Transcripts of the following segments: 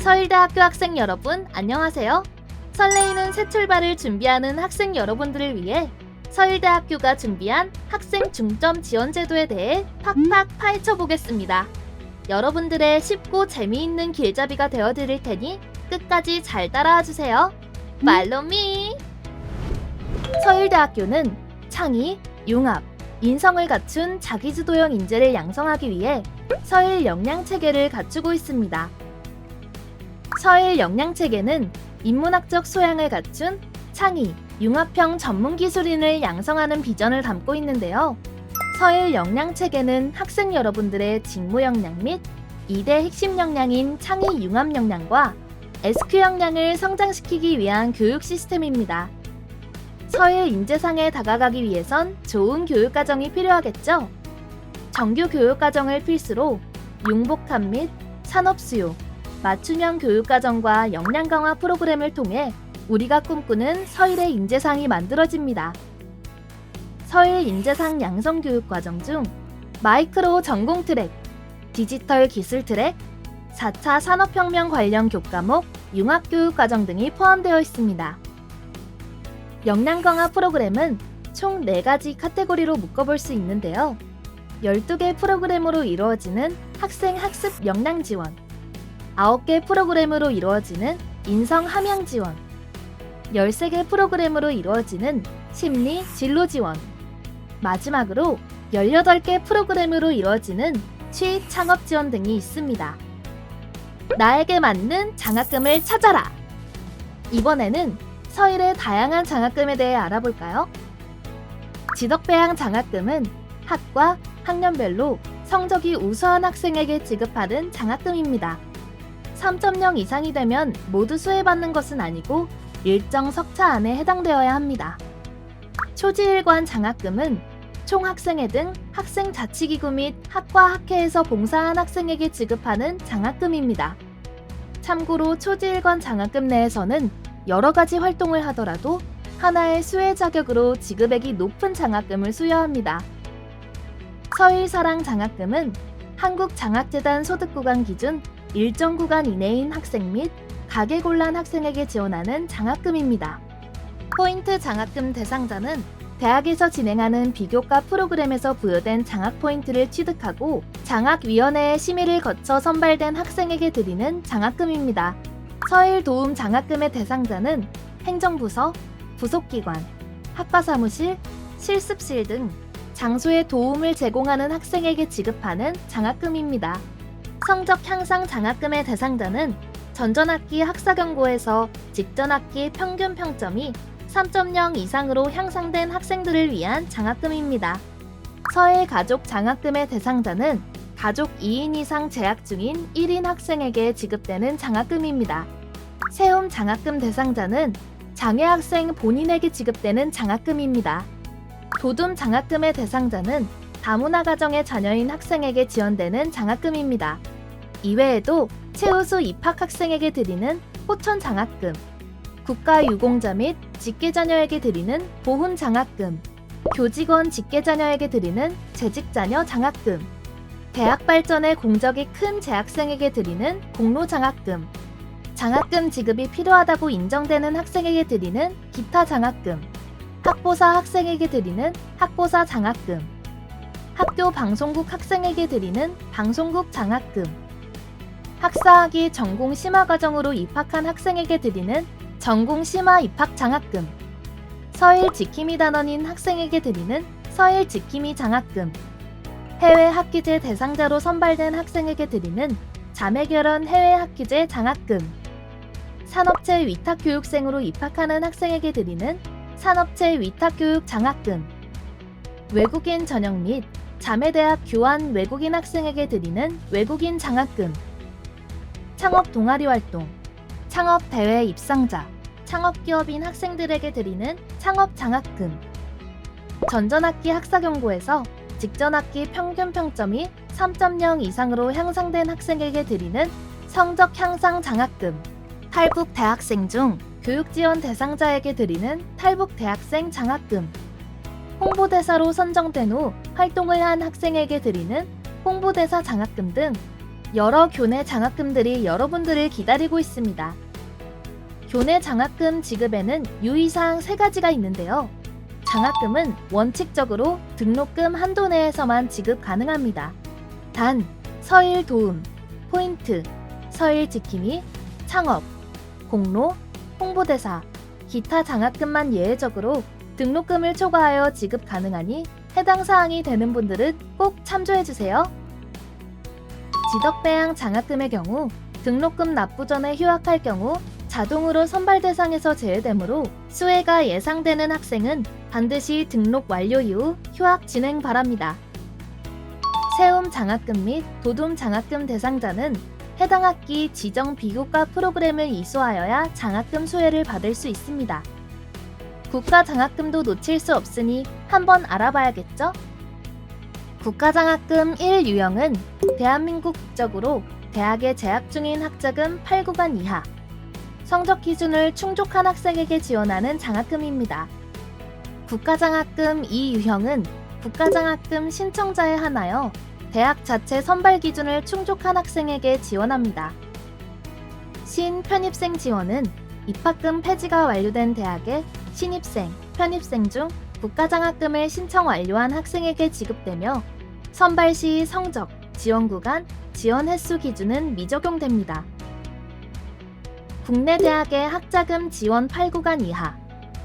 서울대학교 학생 여러분, 안녕하세요. 설레이는 새 출발을 준비하는 학생 여러분들을 위해 서울대학교가 준비한 학생 중점 지원 제도에 대해 팍팍 파헤쳐 보겠습니다. 여러분들의 쉽고 재미있는 길잡이가 되어드릴 테니 끝까지 잘 따라와 주세요. 말로미! 서울대학교는 창의, 융합, 인성을 갖춘 자기주도형 인재를 양성하기 위해 서일 역량체계를 갖추고 있습니다. 서일 역량체계는 인문학적 소양을 갖춘 창의, 융합형 전문기술인을 양성하는 비전을 담고 있는데요. 서일 역량체계는 학생 여러분들의 직무 역량 및 2대 핵심 역량인 창의 융합 역량과 SQ 역량을 성장시키기 위한 교육 시스템입니다. 서일 인재상에 다가가기 위해선 좋은 교육과정이 필요하겠죠? 정규 교육과정을 필수로 융복합 및 산업수요, 맞춤형 교육과정과 역량 강화 프로그램을 통해 우리가 꿈꾸는 서일의 인재상이 만들어집니다. 서일 인재상 양성 교육과정 중 마이크로 전공 트랙, 디지털 기술 트랙, 4차 산업혁명 관련 교과목, 융합교육과정 등이 포함되어 있습니다. 역량 강화 프로그램은 총 4가지 카테고리로 묶어볼 수 있는데요. 12개 프로그램으로 이루어지는 학생 학습 역량 지원, 9개 프로그램으로 이루어지는 인성 함양 지원, 13개 프로그램으로 이루어지는 심리 진로 지원, 마지막으로 18개 프로그램으로 이루어지는 취업 창업 지원 등이 있습니다. 나에게 맞는 장학금을 찾아라! 이번에는 서일의 다양한 장학금에 대해 알아볼까요? 지덕배양 장학금은 학과, 학년별로 성적이 우수한 학생에게 지급하는 장학금입니다. 3.0 이상이 되면 모두 수혜받는 것은 아니고 일정 석차 안에 해당되어야 합니다. 초지일관 장학금은 총학생회 등 학생자치기구 및 학과 학회에서 봉사한 학생에게 지급하는 장학금입니다. 참고로 초지일관 장학금 내에서는 여러 가지 활동을 하더라도 하나의 수혜 자격으로 지급액이 높은 장학금을 수여합니다. 서일사랑 장학금은 한국장학재단 소득구간 기준 일정 구간 이내인 학생 및 가계곤란 학생에게 지원하는 장학금입니다. 포인트 장학금 대상자는 대학에서 진행하는 비교과 프로그램에서 부여된 장학 포인트를 취득하고 장학위원회의 심의를 거쳐 선발된 학생에게 드리는 장학금입니다. 서일 도움 장학금의 대상자는 행정부서, 부속기관, 학과사무실, 실습실 등 장소에 도움을 제공하는 학생에게 지급하는 장학금입니다. 성적 향상 장학금의 대상자는 전전학기 학사경고에서 직전학기 평균 평점이 3.0 이상으로 향상된 학생들을 위한 장학금입니다. 서일 가족 장학금의 대상자는 가족 2인 이상 재학 중인 1인 학생에게 지급되는 장학금입니다. 세움 장학금 대상자는 장애 학생 본인에게 지급되는 장학금입니다. 도둠 장학금의 대상자는 다문화 가정의 자녀인 학생에게 지원되는 장학금입니다. 이외에도 최우수 입학 학생에게 드리는 호천 장학금, 국가유공자 및 직계자녀에게 드리는 보훈 장학금, 교직원 직계자녀에게 드리는 재직자녀 장학금, 대학 발전에 공적이 큰 재학생에게 드리는 공로 장학금, 장학금 지급이 필요하다고 인정되는 학생에게 드리는 기타 장학금, 학보사 학생에게 드리는 학보사 장학금, 학교 방송국 학생에게 드리는 방송국 장학금, 학사학위 전공 심화 과정으로 입학한 학생에게 드리는 전공 심화 입학 장학금, 서일 지킴이 단원인 학생에게 드리는 서일 지킴이 장학금, 해외 학기제 대상자로 선발된 학생에게 드리는 자매결혼 해외 학기제 장학금, 산업체 위탁교육생으로 입학하는 학생에게 드리는 산업체 위탁교육 장학금, 외국인 전형 및 자매대학 교환 외국인 학생에게 드리는 외국인 장학금, 창업 동아리 활동, 창업 대회 입상자, 창업기업인 학생들에게 드리는 창업 장학금, 전전학기 학사경고에서 직전학기 평균 평점이 3.0 이상으로 향상된 학생에게 드리는 성적 향상 장학금, 탈북 대학생 중 교육지원 대상자에게 드리는 탈북 대학생 장학금, 홍보대사로 선정된 후 활동을 한 학생에게 드리는 홍보대사 장학금 등 여러 교내 장학금들이 여러분들을 기다리고 있습니다. 교내 장학금 지급에는 유의사항 3가지가 있는데요. 장학금은 원칙적으로 등록금 한도 내에서만 지급 가능합니다. 단, 서일 도움, 포인트, 서일 지킴이, 창업, 공로, 홍보대사, 기타 장학금만 예외적으로 등록금을 초과하여 지급 가능하니 해당 사항이 되는 분들은 꼭 참조해주세요. 지덕배양 장학금의 경우 등록금 납부 전에 휴학할 경우 자동으로 선발 대상에서 제외되므로 수혜가 예상되는 학생은 반드시 등록 완료 이후 휴학 진행 바랍니다. 세움 장학금 및 도둠 장학금 대상자는 해당 학기 지정 비국가 프로그램을 이수하여야 장학금 수혜를 받을 수 있습니다. 국가 장학금도 놓칠 수 없으니 한번 알아봐야겠죠? 국가 장학금 1 유형은 대한민국 국적으로 대학에 재학 중인 학자금 8구간 이하, 성적 기준을 충족한 학생에게 지원하는 장학금입니다. 국가 장학금 2 유형은 국가 장학금 신청자에 한하여 대학 자체 선발 기준을 충족한 학생에게 지원합니다. 신편입생 지원은 입학금 폐지가 완료된 대학에 신입생, 편입생 중 국가장학금을 신청 완료한 학생에게 지급되며 선발 시 성적, 지원 구간, 지원 횟수 기준은 미적용됩니다. 국내 대학의 학자금 지원 8구간 이하,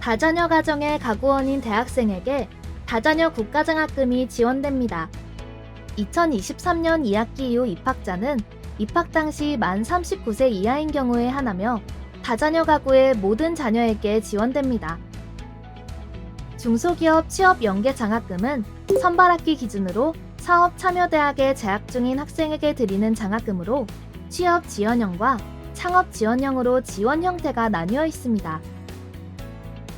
다자녀 가정의 가구원인 대학생에게 다자녀 국가장학금이 지원됩니다. 2023년 2학기 이후 입학자는 입학 당시 만 39세 이하인 경우에 한하며 다자녀 가구의 모든 자녀에게 지원됩니다. 중소기업 취업 연계 장학금은 선발학기 기준으로 사업참여대학에 재학 중인 학생에게 드리는 장학금으로 취업 지원형과 창업 지원형으로 지원 형태가 나뉘어 있습니다.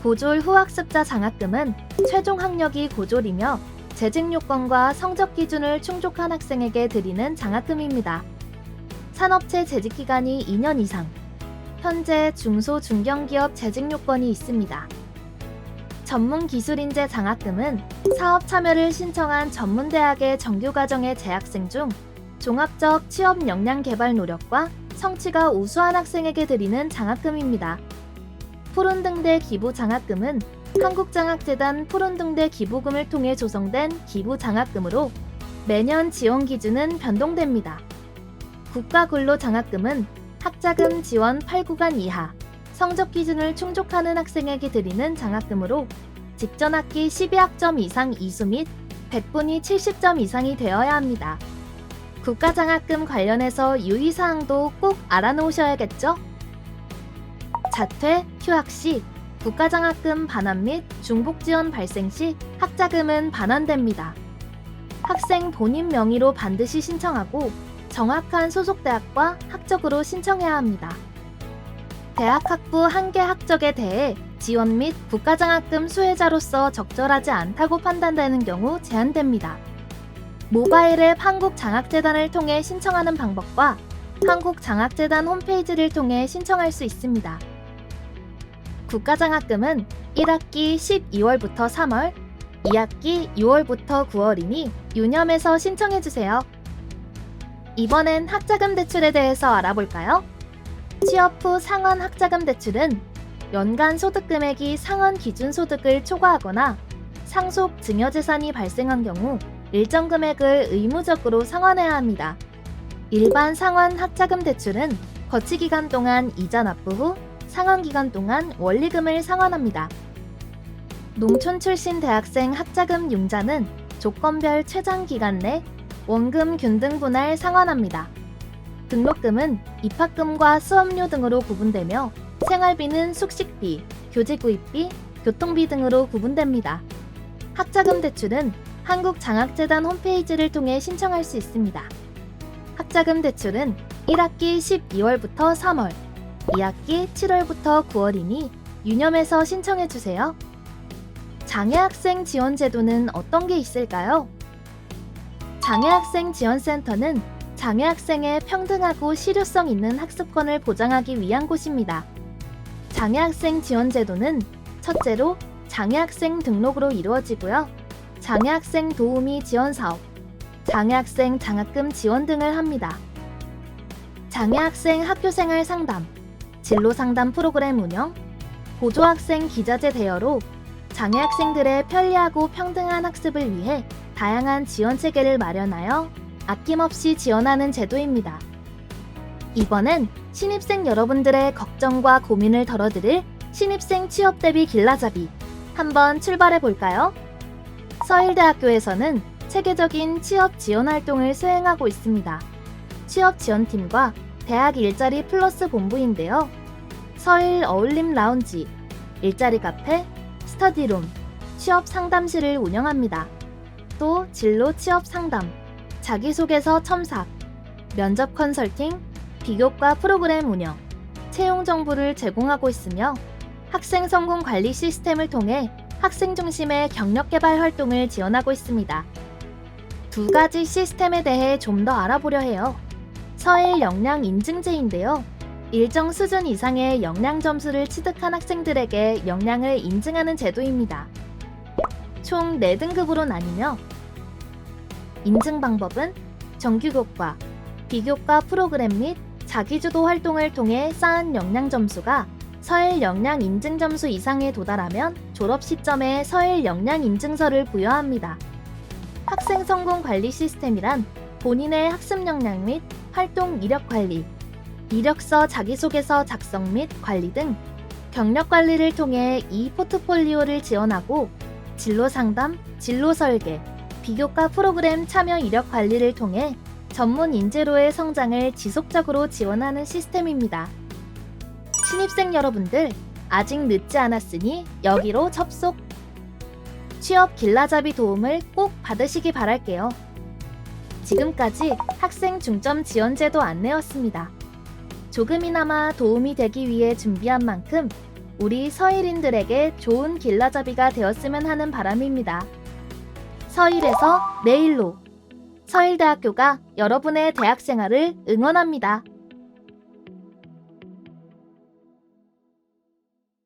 고졸 후학습자 장학금은 최종 학력이 고졸이며 재직 요건과 성적 기준을 충족한 학생에게 드리는 장학금입니다. 산업체 재직 기간이 2년 이상, 현재 중소 중견기업 재직 요건이 있습니다. 전문기술인재 장학금은 사업 참여를 신청한 전문대학의 정규과정의 재학생 중 종합적 취업 역량 개발 노력과 성취가 우수한 학생에게 드리는 장학금입니다. 푸른등대 기부 장학금은 한국장학재단 푸른등대 기부금을 통해 조성된 기부 장학금으로 매년 지원 기준은 변동됩니다. 국가근로장학금은 학자금 지원 8구간 이하, 성적 기준을 충족하는 학생에게 드리는 장학금으로 직전 학기 12학점 이상 이수 및 100분이 70점 이상이 되어야 합니다. 국가장학금 관련해서 유의사항도 꼭 알아놓으셔야겠죠? 자퇴, 휴학 시 국가장학금 반환 및 중복지원 발생 시 학자금은 반환됩니다. 학생 본인 명의로 반드시 신청하고 정확한 소속대학과 학적으로 신청해야 합니다. 대학 학부 한개 학적에 대해 지원 및 국가장학금 수혜자로서 적절하지 않다고 판단되는 경우 제한됩니다. 모바일 앱 한국장학재단을 통해 신청하는 방법과 한국장학재단 홈페이지를 통해 신청할 수 있습니다. 국가장학금은 1학기 12월부터 3월, 2학기 6월부터 9월이니 유념해서 신청해주세요. 이번엔 학자금 대출에 대해서 알아볼까요? 취업 후 상환 학자금 대출은 연간 소득 금액이 상환 기준 소득을 초과하거나 상속 증여재산이 발생한 경우 일정 금액을 의무적으로 상환해야 합니다. 일반 상환 학자금 대출은 거치 기간 동안 이자 납부 후 상환 기간 동안 원리금을 상환합니다. 농촌 출신 대학생 학자금 융자는 조건별 최장 기간 내 원금 균등 분할 상환합니다. 등록금은 입학금과 수업료 등으로 구분되며 생활비는 숙식비, 교재 구입비, 교통비 등으로 구분됩니다. 학자금 대출은 한국장학재단 홈페이지를 통해 신청할 수 있습니다. 학자금 대출은 1학기 12월부터 3월, 2학기 7월부터 9월이니 유념해서 신청해주세요. 장애학생 지원 제도는 어떤 게 있을까요? 장애학생 지원센터는 장애학생의 평등하고 실효성 있는 학습권을 보장하기 위한 곳입니다. 장애학생 지원 제도는 첫째로 장애학생 등록으로 이루어지고요. 장애학생 도우미 지원 사업, 장애학생 장학금 지원 등을 합니다. 장애학생 학교생활 상담, 진로상담 프로그램 운영, 보조학생 기자재 대여로 장애학생들의 편리하고 평등한 학습을 위해 다양한 지원 체계를 마련하여 아낌없이 지원하는 제도입니다. 이번엔 신입생 여러분들의 걱정과 고민을 덜어드릴 신입생 취업 대비 길라잡이 한번 출발해 볼까요? 서일대학교에서는 체계적인 취업 지원 활동을 수행하고 있습니다. 취업 지원팀과 대학 일자리 플러스 본부인데요. 서일 어울림 라운지, 일자리 카페, 스터디룸, 취업 상담실을 운영합니다. 또 진로 취업 상담, 자기소개서 첨삭, 면접 컨설팅, 비교과 프로그램 운영, 채용 정보를 제공하고 있으며 학생 성공 관리 시스템을 통해 학생 중심의 경력 개발 활동을 지원하고 있습니다. 두 가지 시스템에 대해 좀 더 알아보려 해요. 서일 역량 인증제인데요. 일정 수준 이상의 역량 점수를 취득한 학생들에게 역량을 인증하는 제도입니다. 총 4등급으로 나뉘며 인증 방법은 정규교과, 비교과 프로그램 및 자기주도 활동을 통해 쌓은 역량 점수가 서일 역량 인증 점수 이상에 도달하면 졸업 시점에 서일 역량 인증서를 부여합니다. 학생 성공 관리 시스템이란 본인의 학습 역량 및 활동 이력 관리, 이력서 자기소개서 작성 및 관리 등 경력 관리를 통해 이 포트폴리오를 지원하고 진로 상담, 진로 설계, 비교과 프로그램 참여 이력 관리를 통해 전문 인재로의 성장을 지속적으로 지원하는 시스템입니다. 신입생 여러분들, 아직 늦지 않았으니 여기로 접속! 취업 길라잡이 도움을 꼭 받으시기 바랄게요. 지금까지 학생 중점 지원제도 안내였습니다. 조금이나마 도움이 되기 위해 준비한 만큼 우리 서일인들에게 좋은 길라잡이가 되었으면 하는 바람입니다. 서일에서 내일로 서일대학교가 여러분의 대학생활을 응원합니다.